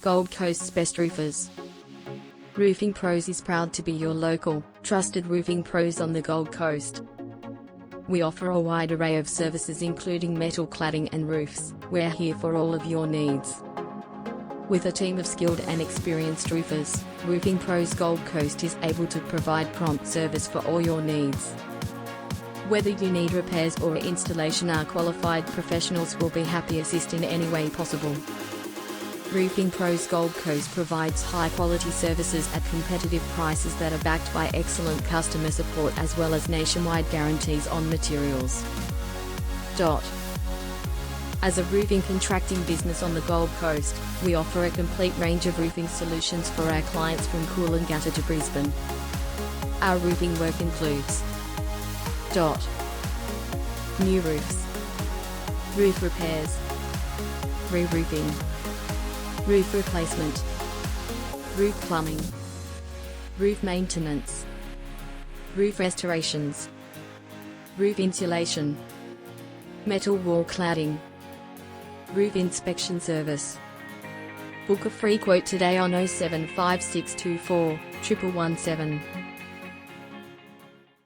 Gold Coast's best roofers. Roofing Pros is proud to be your local, trusted roofing pros on the Gold Coast. We offer a wide array of services including metal cladding and roofs. We're here for all of your needs. With a team of skilled and experienced roofers, Roofing Pros Gold Coast is able to provide prompt service for all your needs. Whether you need repairs or installation, our qualified professionals will be happy to assist in any way possible. Roofing Pros Gold Coast provides high-quality services at competitive prices that are backed by excellent customer support as well as nationwide guarantees on materials. As a roofing contracting business on the Gold Coast, we offer a complete range of roofing solutions for our clients from Coolangatta to Brisbane. Our roofing work includes new roofs, roof repairs, re-roofing, roof replacement, roof plumbing, roof maintenance, roof restorations, roof insulation, metal wall cladding, roof inspection service. Book a free quote today on 075624 1117.